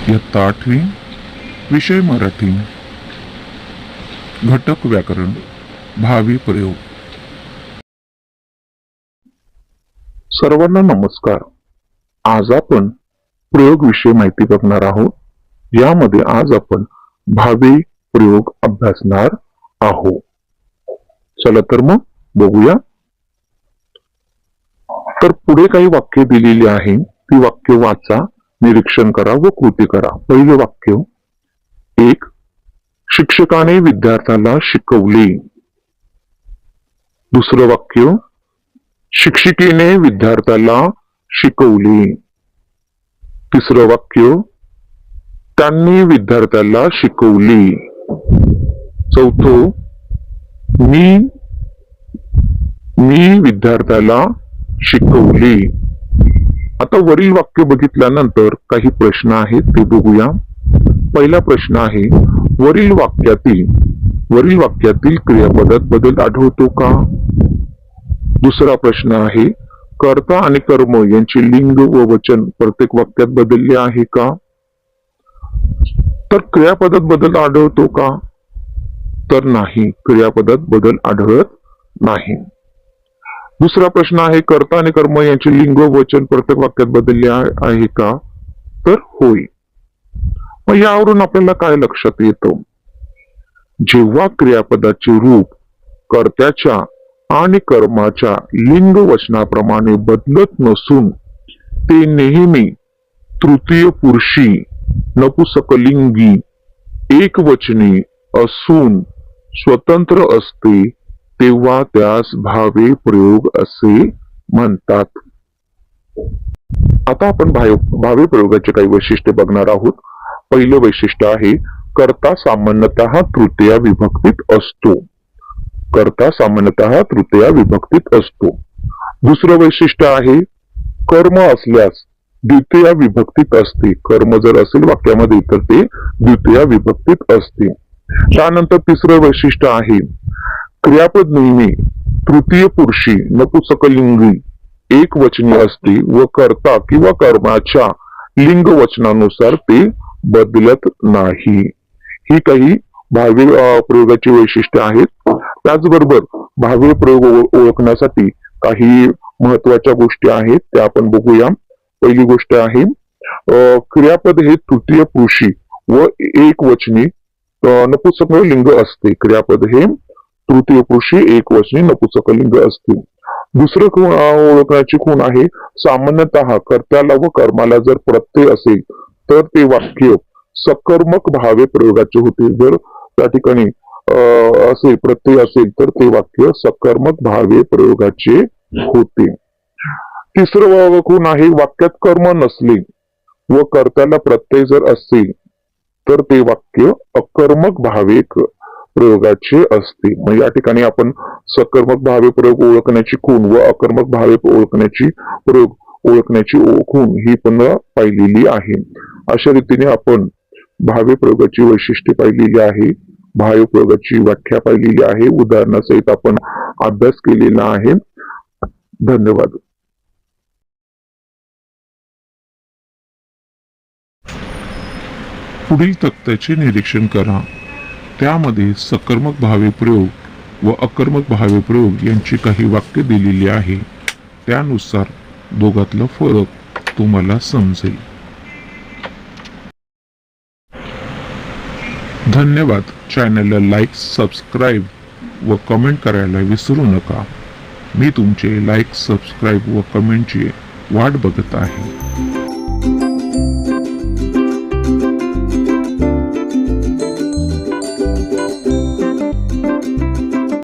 इयत्ता 8वी, विषय मराठी, घटक व्याकरण, भावी प्रयोग. सर्वांना नमस्कार. आज आपण प्रयोग विषय माहिती बघणार आहोत. यामध्ये आज आपण भावी प्रयोग अभ्यासणार आहोत. चला तर मग बघूया. तर पुढे काही वाक्य दिलेली आहे, ती वाक्य वाचा, निरीक्षण करा व कृती करा. पहिले वाक्य, 1. शिक्षकाने विद्यार्थ्याला शिकवले. दुसरं वाक्य, शिक्षिकेने विद्यार्थ्याला शिकवले. तिसरं वाक्य, त्यांनी विद्यार्थ्याला शिकवले. चौथं, मी विद्यार्थ्याला शिकवले. आता वरील वाक्य बघितल्यानंतर काही प्रश्न आहेत, ते बघूया. पहिला प्रश्न आहे, वरील वाक्यातील क्रियापदात बदल आढळतो का? दुसरा प्रश्न आहे, कर्ता आणि कर्म यांचे लिंग व वचन प्रत्येक वाक्यात बदलले आहे का? तर क्रियापदात बदल आढळतो का? तर नाही, क्रियापदात बदल आढळत नाही. दुसरा प्रश्न आहे, कर्ता आणि कर्म यांचे लिंग व वचन प्रत्येक वाक्यात बदलले आहे का? तर होय. मग यावरून आपल्याला काय लक्षात येतं? जेव्हा क्रियापदाचे रूप कर्त्याच्या आणि कर्माच्या लिंग वचनाप्रमाणे बदलत नसून ते नेहमी तृतीय पुरुषी नपुसकलिंगी एकवचनी असून स्वतंत्र असते, तेव्हा त्यास भावे प्रयोग असे म्हणतात. आता आपण भावे प्रयोगाचे काही वैशिष्ट्ये बघणार आहोत. पहिलं वैशिष्ट्य आहे, कर्ता सामान्यतः तृतीया विभक्तीत असतो. कर्ता सामान्यतः तृतीया विभक्तीत असतो. दुसरं वैशिष्ट्य आहे, कर्म असल्यास द्वितीया विभक्तीत असते. कर्म जर असेल वाक्यामध्ये तर ते द्वितीया विभक्तीत असते. त्यानंतर तिसरं वैशिष्ट्य आहे, क्रियापद नेहमी तृतीय पुरुषी नपुसकलिंगी एकवचनी असते व कर्ता किंवा कर्माच्या लिंग वचनानुसार ते बदलत नाही. ही काही भावी प्रयोगाची वैशिष्ट्ये आहेत. त्याचबरोबर भावी प्रयोग ओळखण्यासाठी काही महत्वाच्या गोष्टी आहेत, त्या आपण बघूया. पहिली गोष्ट आहे, क्रियापद हे तृतीय पुरुषी व एकवचनी नपुसकलिंग असते. क्रियापद हे तृतीय पुरुषी एकवचनी नपुसकलिंग असते. दुसरं खूण ओळखण्याची खूण आहे, सामान्यतः कर्त्याला व कर्माला जर प्रत्यय असेल तर ते वाक्य सकर्मक भावे प्रयोगाचे होते. जर त्या ठिकाणी असेल प्रत्यय असेल तर ते वाक्य सकर्मक भावे प्रयोगाचे होते. तिसरं खूण आहे, वाक्यात कर्म नसले व कर्त्याला प्रत्यय जर असेल तर ते वाक्य अकर्मक भावे प्रयोगाचे असते. मग या ठिकाणी आपण सकर्मक भावे प्रयोग ओळखण्याची खूण व अकर्मक भावे ओळखण्याची खूण ही पण पाहिलेली आहे. अशा रीतीने आपण भावे प्रयोगाची वैशिष्ट्ये पाहिलेली आहे, भावे प्रयोगाची व्याख्या पाहिलेली आहे, उदाहरणासहित आपण अभ्यास केलेला आहे. धन्यवाद. पुढील तक्त्याचे निरीक्षण करा. त्यामध्ये सकर्मक भावे प्रयोग व अकर्मक भावे प्रयोग यांची काही वाक्य दिलेली आहे. त्यानुसार दोघातला फरक तुम्हाला समजेल. धन्यवाद. चॅनलला लाईक, सबस्क्राईब व कमेंट करायला विसरू नका. मी तुमचे लाईक, सबस्क्राईब व कमेंटची वाट बघत आहे.